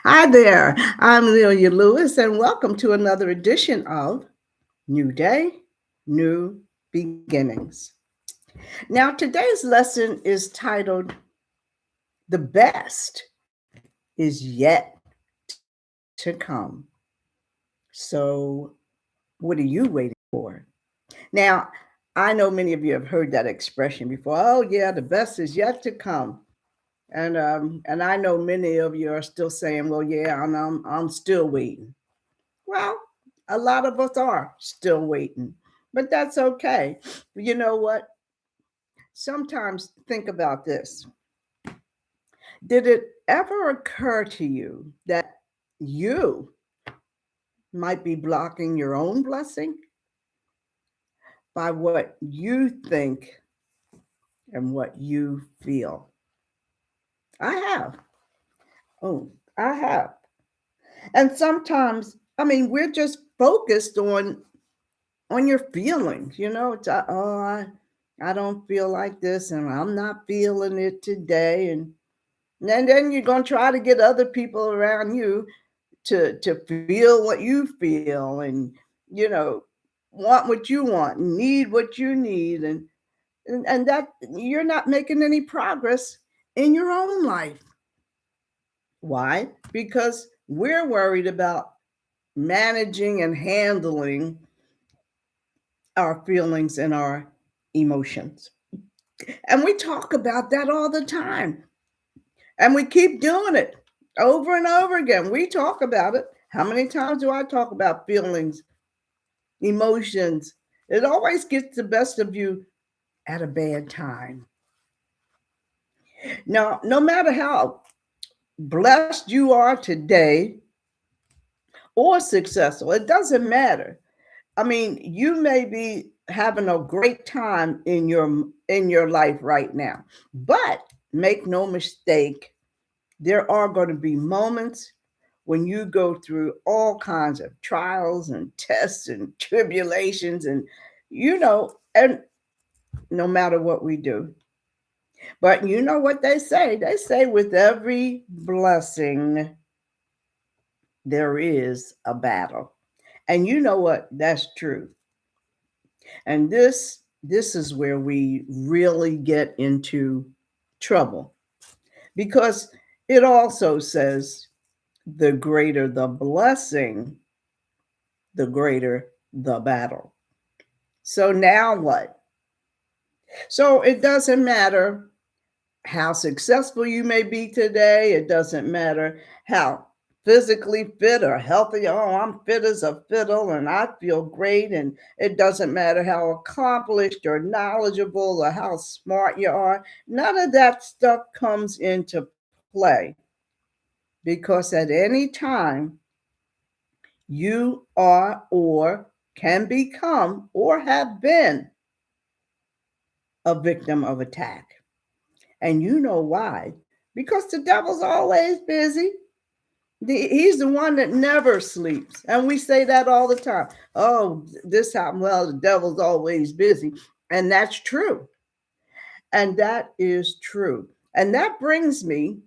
Hi there, I'm Lelia Lewis, and welcome to another edition of New Day, New Beginnings. Now, today's lesson is titled The Best is Yet to Come. So, what are you waiting for? Now, I know many of you have heard that expression before. Oh, yeah, the best is yet to come. And I know many of you are still saying, well, yeah, I'm still waiting. Well, a lot of us are still waiting, but that's okay. You know what? Sometimes think about this. Did it ever occur to you that you might be blocking your own blessing by what you think and what you feel? I have. Oh, I have. And sometimes, I mean, we're just focused on your feelings. It's I don't feel like this, and I'm not feeling it today, and then you're gonna try to get other people around you to feel what you feel, and you know want what you want, need what you need, and that you're not making any progress in your own life. Why? Because we're worried about managing and handling our feelings and our emotions. And we talk about that all the time. And we keep doing it over and over again. We talk about it. How many times do I talk about feelings, emotions? It always gets the best of you at a bad time. Now, no matter how blessed you are today or successful, it doesn't matter. I mean, you may be having a great time in your life right now. But make no mistake, there are going to be moments when you go through all kinds of trials and tests and tribulations and no matter what we do. But you know what they say? They say with every blessing there is a battle. And you know what? That's true. And this is where we really get into trouble because it also says the greater the blessing, the greater the battle. So now what? So it doesn't matter how successful you may be today. It doesn't matter how physically fit or healthy. Oh, I'm fit as a fiddle and I feel great. And it doesn't matter how accomplished or knowledgeable or how smart you are. None of that stuff comes into play because at any time you are or can become or have been a victim of attack. And you know why? Because the devil's always busy. He's the one that never sleeps. And we say that all the time. Oh, this happened. Well, the devil's always busy. And that's true. And that is true. And that brings me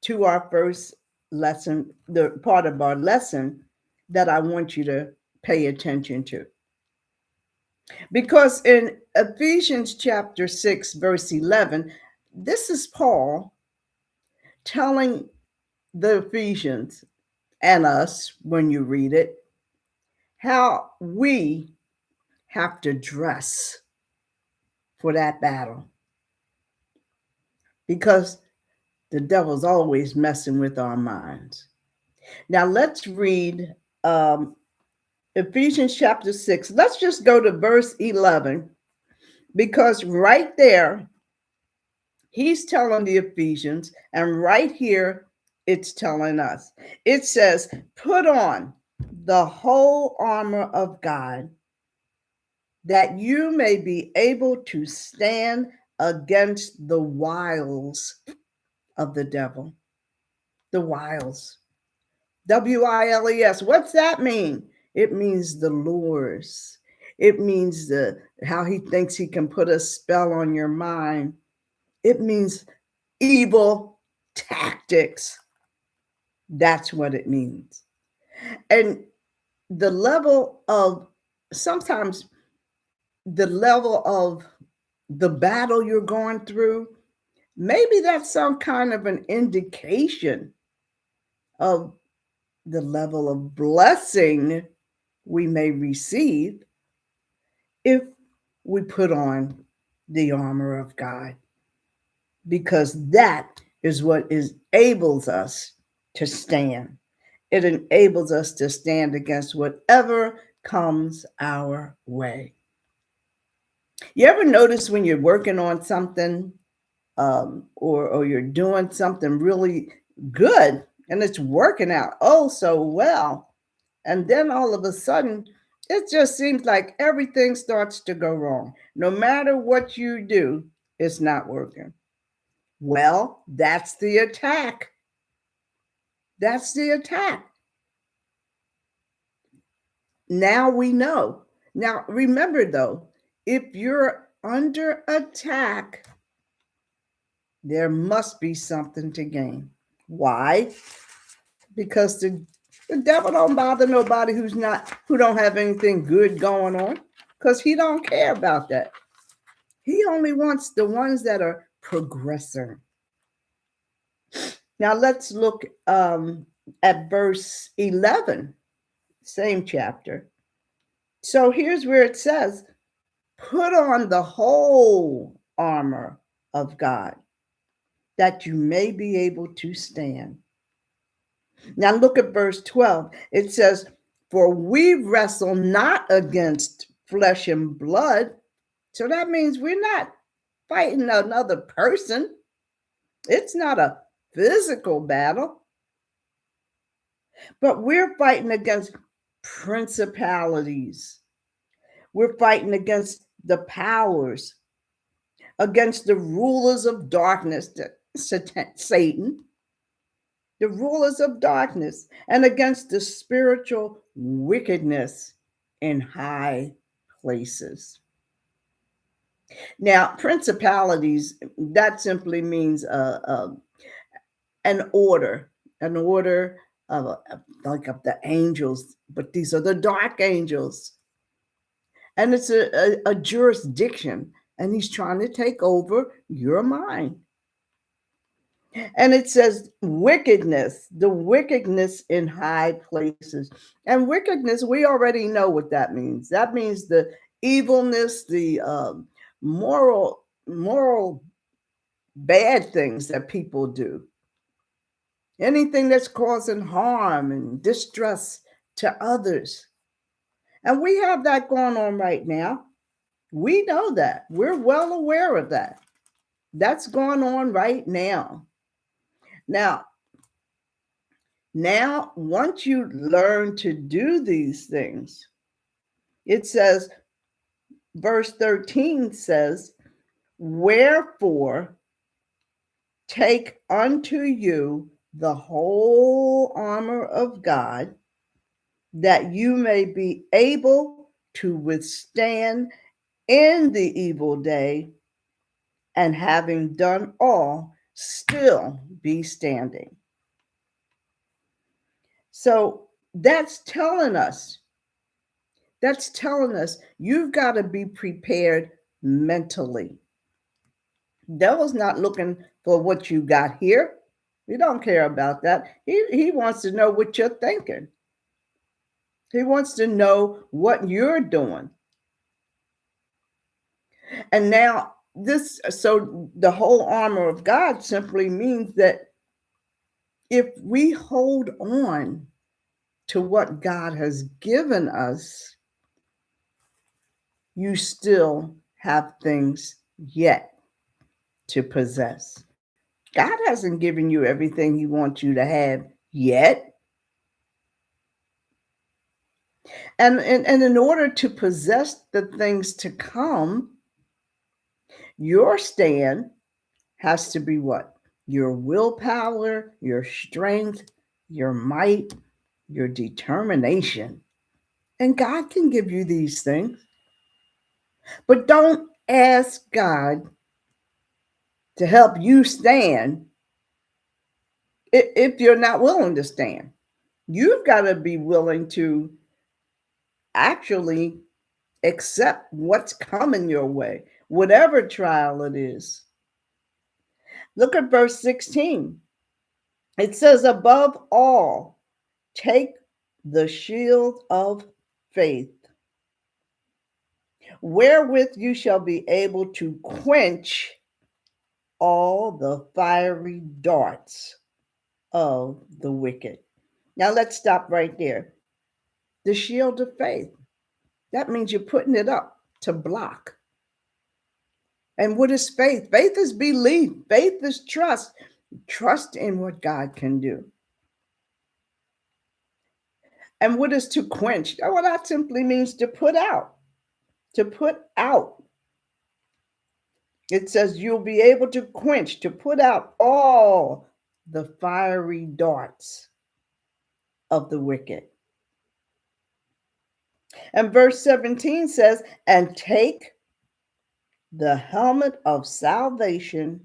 to our first lesson, the part of our lesson that I want you to pay attention to. Because in Ephesians chapter 6, verse 11, this is Paul telling the Ephesians and us, when you read it, how we have to dress for that battle. Because the devil's always messing with our minds. Now let's read Ephesians chapter 6. Let's just go to verse 11 because right there, he's telling the Ephesians, and right here, it's telling us. It says, put on the whole armor of God that you may be able to stand against the wiles of the devil. The wiles. Wiles. What's that mean? It means the lures. It means the how he thinks he can put a spell on your mind. It means evil tactics. That's what it means. And the level of sometimes the level of the battle you're going through, maybe that's some kind of an indication of the level of blessing we may receive if we put on the armor of God, because that is what enables us to stand. It enables us to stand against whatever comes our way. You ever notice when you're working on something, or you're doing something really good and it's working out oh so well, and then all of a sudden it just seems like everything starts to go wrong. No matter what you do, it's not working. Well, that's the attack. That's the attack. Now we know. Now remember though, if you're under attack, there must be something to gain. Why? Because the devil don't bother nobody who don't have anything good going on, because he don't care about that. He only wants the ones that are progressing. Now let's look at verse 11, same chapter. So here's where it says, put on the whole armor of God that you may be able to stand. Now look at verse 12. It says, for we wrestle not against flesh and blood. So that means we're not fighting another person. It's not a physical battle, but we're fighting against principalities. We're fighting against the powers, against the rulers of darkness, Satan, the rulers of darkness, and against the spiritual wickedness in high places. Now, principalities, that simply means an order of like of the angels, but these are the dark angels. And it's a jurisdiction, and he's trying to take over your mind. And it says wickedness, the wickedness in high places. And wickedness, we already know what that means. That means the evilness, the moral bad things that people do. Anything that's causing harm and distress to others. And we have that going on right now. We know that. We're well aware of that. That's going on right now. Now, once you learn to do these things, it says, verse 13 says, wherefore take unto you the whole armor of God, that you may be able to withstand in the evil day, and having done all, still be standing. So that's telling us you've got to be prepared mentally. Devil's not looking for what you got here. He don't care about that. He wants to know what you're thinking. He wants to know what you're doing. And now so the whole armor of God simply means that if we hold on to what God has given us, you still have things yet to possess. God hasn't given you everything he wants you to have yet. And in order to possess the things to come, your stand has to be what? Your willpower, your strength, your might, your determination. And God can give you these things. But don't ask God to help you stand if you're not willing to stand. You've got to be willing to actually accept what's coming your way, whatever trial it is. Look at verse 16. It says, above all, take the shield of faith, wherewith you shall be able to quench all the fiery darts of the wicked. Now let's stop right there. The shield of faith. That means you're putting it up to block. And what is faith? Faith is belief. Faith is trust. Trust in what God can do. And what is to quench? Well, that simply means to put out. To put out. It says you'll be able to quench, to put out all the fiery darts of the wicked. And verse 17 says, and take the helmet of salvation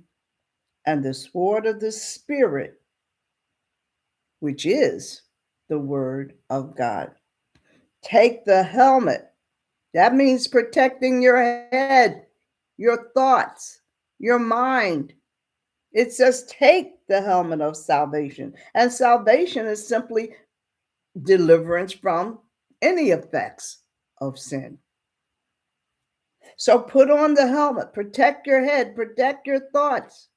and the sword of the Spirit, which is the word of God. Take the helmet. That means protecting your head, your thoughts, your mind. It says take the helmet of salvation. And salvation is simply deliverance from any effects of sin. So put on the helmet, protect your head, protect your thoughts,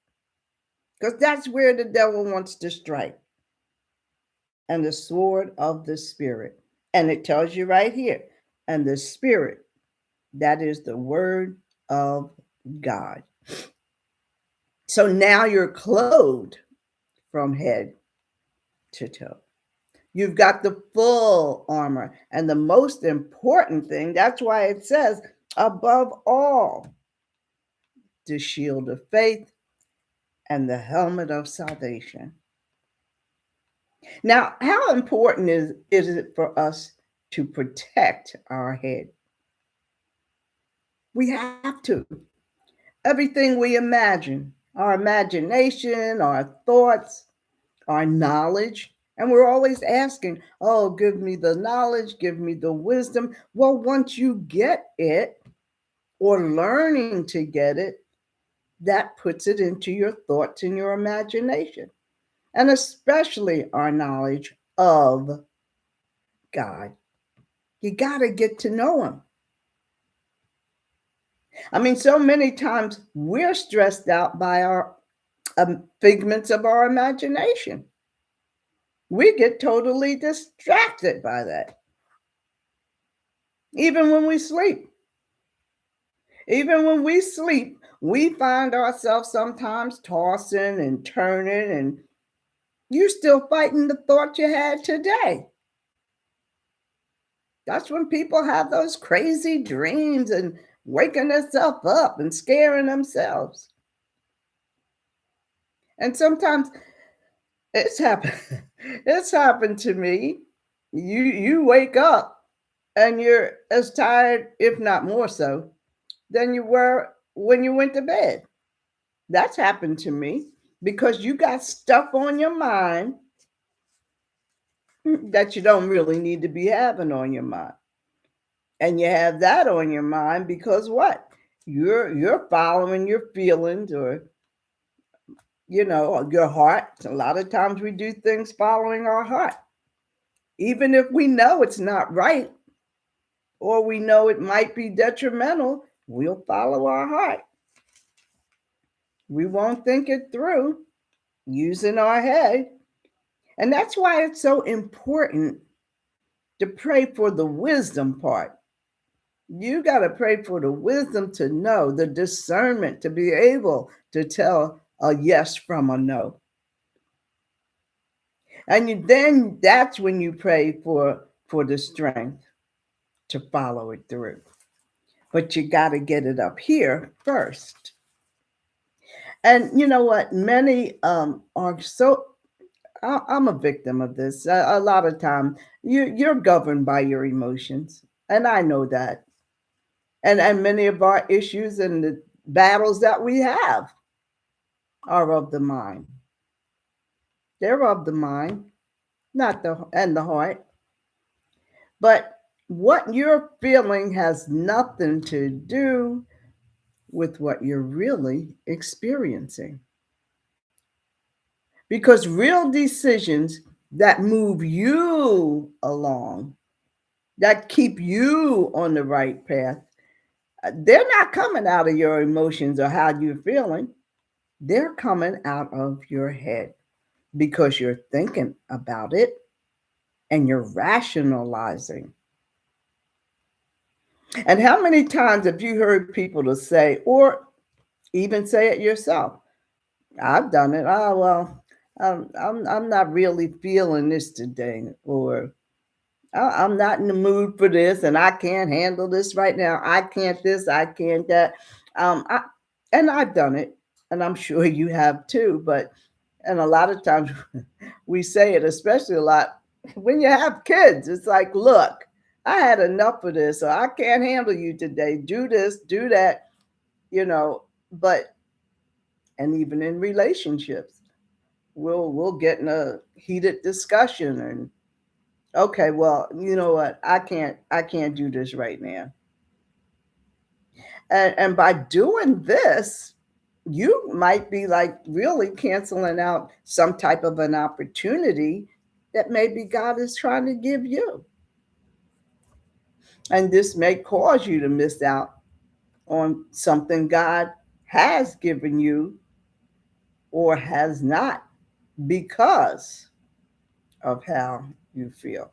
because that's where the devil wants to strike. And the sword of the Spirit. And it tells you right here, and the Spirit, that is the word of God. So now you're clothed from head to toe. You've got the full armor. And the most important thing, that's why it says, above all, the shield of faith and the helmet of salvation. Now, how important is it for us to protect our head? We have to. Everything we imagine, our imagination, our thoughts, our knowledge, and we're always asking, oh, give me the knowledge, give me the wisdom. Well, once you get it or learning to get it, that puts it into your thoughts and your imagination, and especially our knowledge of God. You got to get to know him. I mean, so many times we're stressed out by our figments of our imagination. We get totally distracted by that. Even when we sleep. Even when we sleep, we find ourselves sometimes tossing and turning, and you still fighting the thought you had today. That's when people have those crazy dreams and waking themselves up and scaring themselves. And sometimes it's happened. It's happened to me. You wake up and you're as tired, if not more so, than you were when you went to bed. That's happened to me because you got stuff on your mind that you don't really need to be having on your mind. And you have that on your mind because what? You're following your feelings or your heart. A lot of times we do things following our heart. Even if we know it's not right or we know it might be detrimental, we'll follow our heart. We won't think it through using our head. And that's why it's so important to pray for the wisdom part. You got to pray for the wisdom to know, the discernment to be able to tell a yes from a no. And then that's when you pray for the strength to follow it through. But you got to get it up here first. And you know what? Many are so, I'm a victim of this. A lot of time you're governed by your emotions. And I know that. And many of our issues and the battles that we have are of the mind. They're of the mind, not the heart. But what you're feeling has nothing to do with what you're really experiencing. Because real decisions that move you along, that keep you on the right path, they're not coming out of your emotions or how you're feeling. They're coming out of your head because you're thinking about it and you're rationalizing. And how many times have you heard people to say, or even say it yourself? I've done it. Oh well, I'm not really feeling this today, or I'm not in the mood for this, and I can't handle this right now. I can't this, I can't that. I, and I've done it, and I'm sure you have too. But and a lot of times we say it, especially a lot when you have kids. It's like, look, I had enough of this, or I can't handle you today. Do this, do that, you know. But and even in relationships, we'll get in a heated discussion and okay, well, you know what? I can't do this right now. And by doing this, you might be like really canceling out some type of an opportunity that maybe God is trying to give you. And this may cause you to miss out on something God has given you or has not because of how you feel.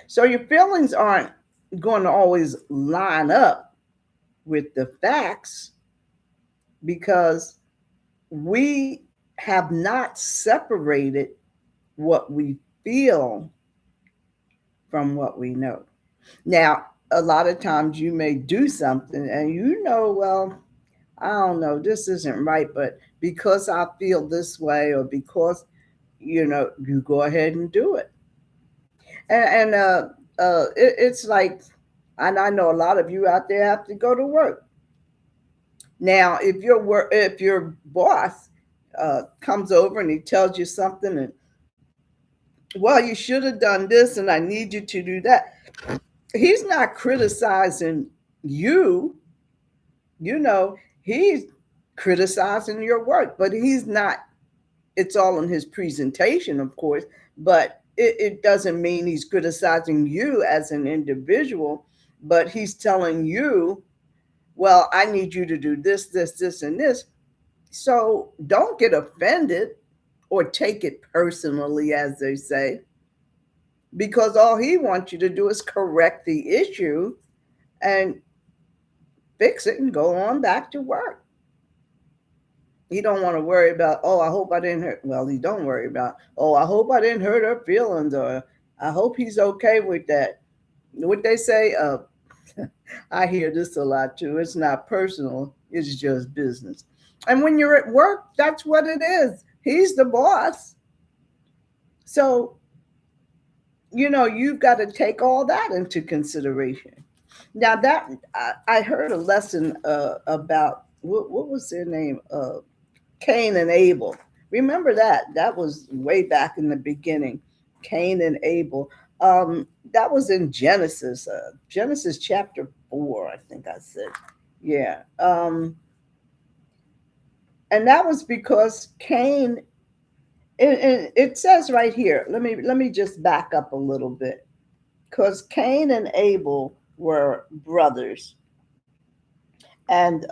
So your feelings aren't going to always line up with the facts because we have not separated what we feel from what we know. Now, a lot of times you may do something and you know, well, I don't know, this isn't right, but because I feel this way or because, you go ahead and do it. And it's like, and I know a lot of you out there have to go to work. Now, if your boss comes over and he tells you something, and well, you should have done this, and I need you to do that. He's not criticizing you, he's criticizing your work, but he's not. It's all in his presentation, of course, but it doesn't mean he's criticizing you as an individual, but he's telling you, well, I need you to do this, this, this, and this. So don't get offended or take it personally, as they say, because all he wants you to do is correct the issue and fix it and go on back to work. He don't want to worry about, oh, I hope I didn't hurt. Well, he don't worry about, oh, I hope I didn't hurt her feelings, or I hope he's okay with that. What they say, I hear this a lot too. It's not personal, it's just business. And when you're at work, that's what it is. He's the boss. So, you've got to take all that into consideration. Now, that I heard a lesson about what was their name? Cain and Abel. Remember that? That was way back in the beginning. Cain and Abel. That was in Genesis, Genesis chapter 4, I think I said. Yeah. And that was because Cain, and it says right here, let me just back up a little bit. Because Cain and Abel were brothers, and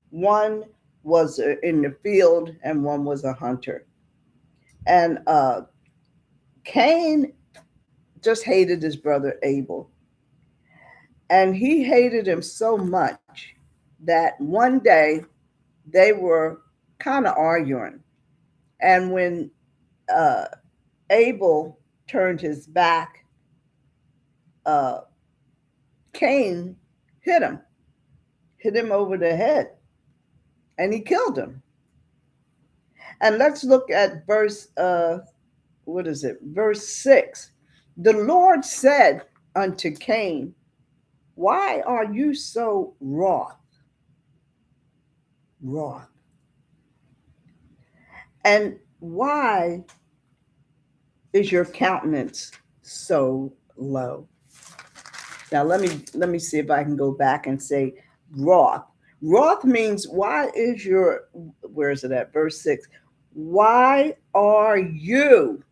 one was in the field and one was a hunter. And Cain just hated his brother Abel. And he hated him so much that one day they were kind of arguing. And when uh, Abel turned his back, uh, Cain hit hit him over the head, and he killed him. And let's look at verse, what is it? Verse 6. The Lord said unto Cain, why are you so wroth? Wroth. And why is your countenance so low? Now let me see if I can go back and say wroth. Wroth means why is your, where is it at? Verse 6. Why are you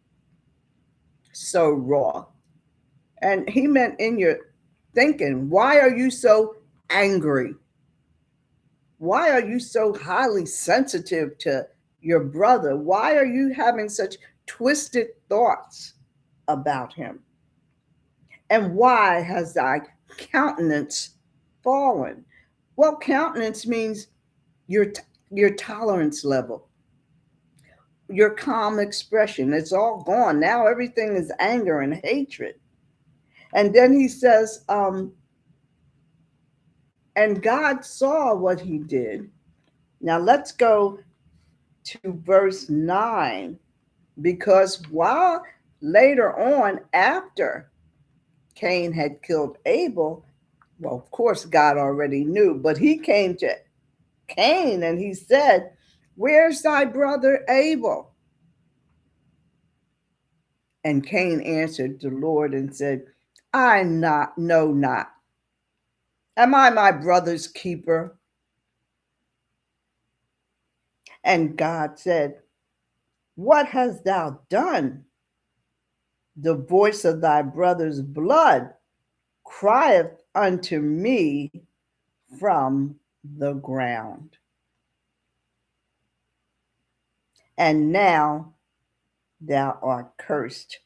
so wroth? And he meant in your thinking, why are you so angry? Why are you so highly sensitive to your brother? Why are you having such twisted thoughts about him? And why has thy countenance fallen? Well, countenance means your your tolerance level, your calm expression. It's all gone. Now everything is anger and hatred. And then he says, and God saw what he did. Now let's go to verse 9, because while later on, after Cain had killed Abel, well, of course, God already knew, but he came to Cain and he said, where's thy brother Abel? And Cain answered the Lord and said, I know not. Am I my brother's keeper? And God said, what hast thou done? The voice of thy brother's blood crieth unto me from the ground. And now thou art cursed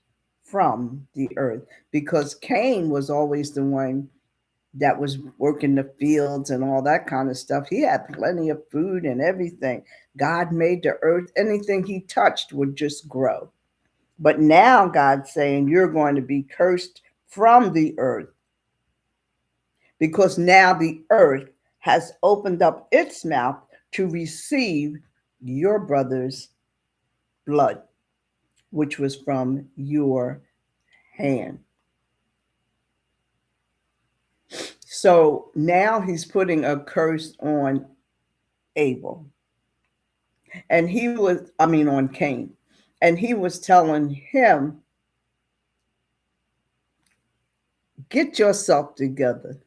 from the earth. Because Cain was always the one that was working the fields and all that kind of stuff. He had plenty of food and everything. God made the earth, anything he touched would just grow. But now God's saying, you're going to be cursed from the earth, because now the earth has opened up its mouth to receive your brother's blood, which was from your hand. So now he's putting a curse on Abel. And on Cain. And he was telling him, get yourself together.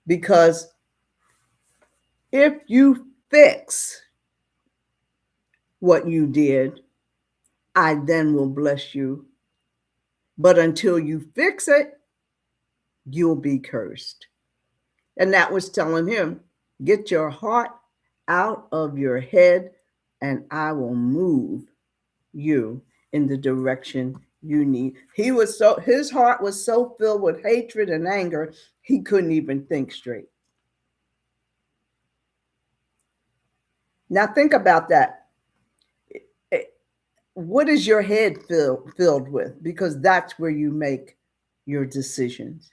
Because if you fix what you did, I then will bless you. But until you fix it, you'll be cursed. And that was telling him, get your heart out of your head and I will move you in the direction you need. His heart was so filled with hatred and anger, he couldn't even think straight. Now think about that. What is your head filled with? Because that's where you make your decisions.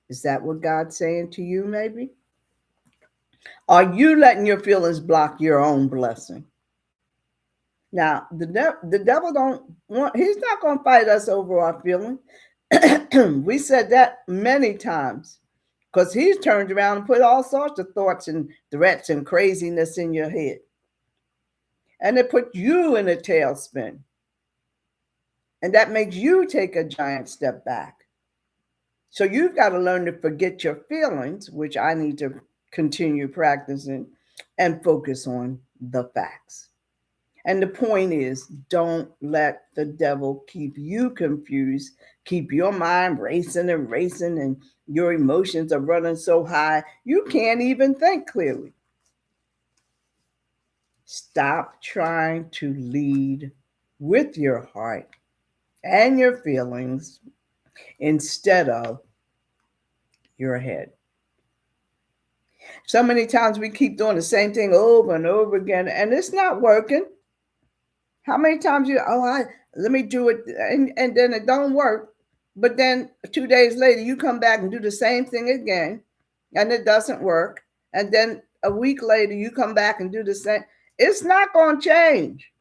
Is that what God's saying to you, maybe? Are you letting your feelings block your own blessing? Now, the devil he's not going to fight us over our feelings. We said that many times, because he's turned around and put all sorts of thoughts and threats and craziness in your head. And it put you in a tailspin. And that makes you take a giant step back. So you've got to learn to forget your feelings, which I need to continue practicing, and focus on the facts. And the point is, don't let the devil keep you confused, keep your mind racing and your emotions are running so high, you can't even think clearly. Stop trying to lead with your heart and your feelings instead of your head. So many times we keep doing the same thing over and over again, and it's not working. How many times let me do it, and then it don't work. But then 2 days later, you come back and do the same thing again, and it doesn't work. And then a week later, you come back and do the same. It's not going to change.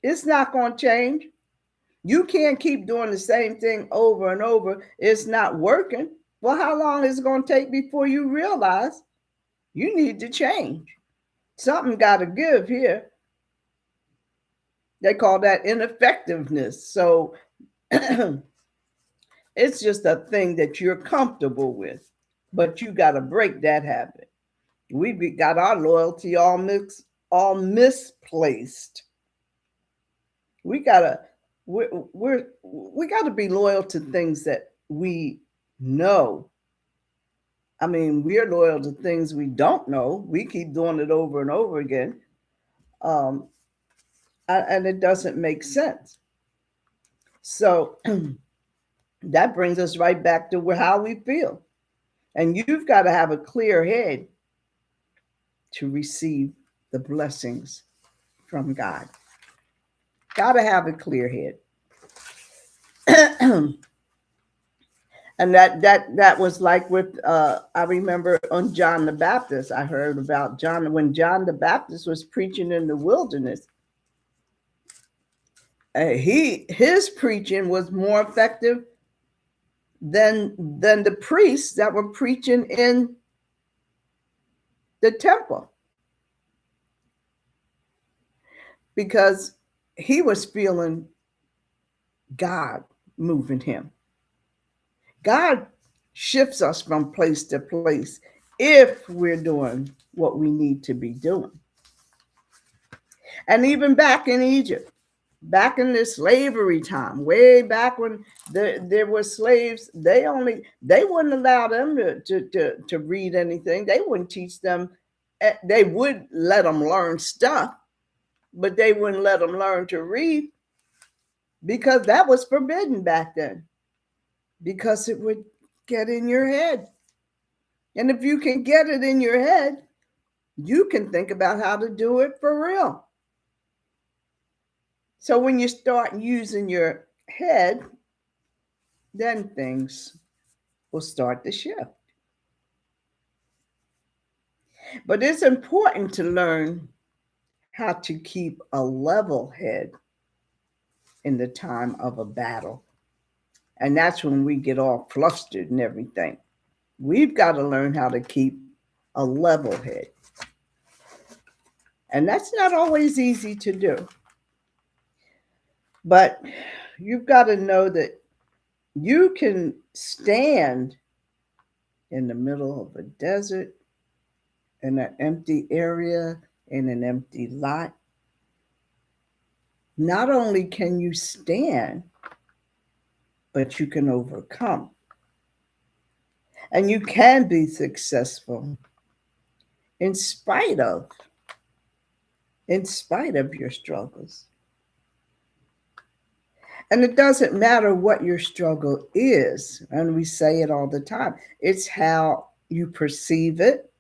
It's not going to change. You can't keep doing the same thing over and over. It's not working. Well, how long is it going to take before you realize you need to change? Something got to give here. They call that ineffectiveness. So it's just a thing that you're comfortable with, but you got to break that habit. We got our loyalty all misplaced. We gotta we gotta be loyal to things that we know. I mean, we're loyal to things we don't know. We keep doing it over and over again, um, and it doesn't make sense. So that brings us right back to how we feel. And you've got to have a clear head to receive the blessings from God. Got to have a clear head. And that was like with I remember on John the Baptist. I heard about John when John the Baptist was preaching in the wilderness. His preaching was more effective than the priests that were preaching in the temple, because he was feeling God moving him. God shifts us from place to place if we're doing what we need to be doing. And even back in Egypt, back in the slavery time, way back when there were slaves, they wouldn't allow them to read anything. They wouldn't teach them. They would let them learn stuff, but they wouldn't let them learn to read, because that was forbidden back then, because it would get in your head. And if you can get it in your head, you can think about how to do it for real. So when you start using your head, then things will start to shift. But it's important to learn how to keep a level head in the time of a battle. And that's when we get all flustered and everything. We've got to learn how to keep a level head. And that's not always easy to do. But you've got to know that you can stand in the middle of a desert, in an empty area, in an empty lot. Not only can you stand, but you can overcome. And you can be successful in spite of your struggles. And it doesn't matter what your struggle is, and we say it all the time. It's how you perceive it,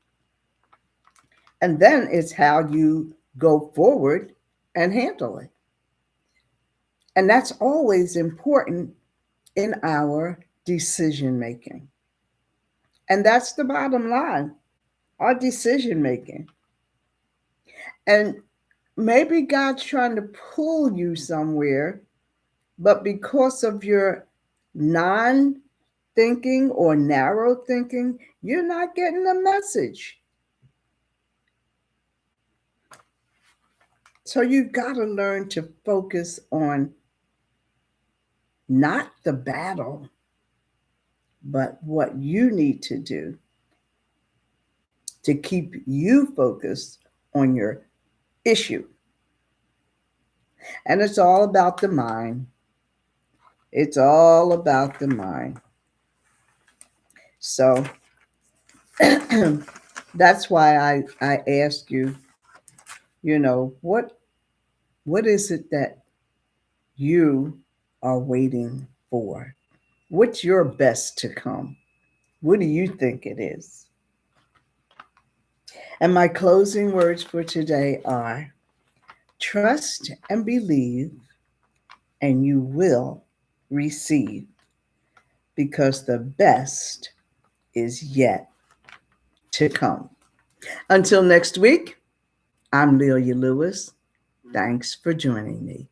and then it's how you go forward and handle it. And that's always important in our decision making. And that's the bottom line, our decision making. And maybe God's trying to pull you somewhere, but because of your non-thinking or narrow thinking, you're not getting the message. So you've got to learn to focus on not the battle, but what you need to do to keep you focused on your issue. And it's all about the mind. It's all about the mind. So that's why I ask you, what is it that you are waiting for? What's your best to come? What do you think it is? And my closing words for today are: trust and believe, and you will receive, because the best is yet to come. Until next week, I'm Lelia Lewis. Thanks for joining me.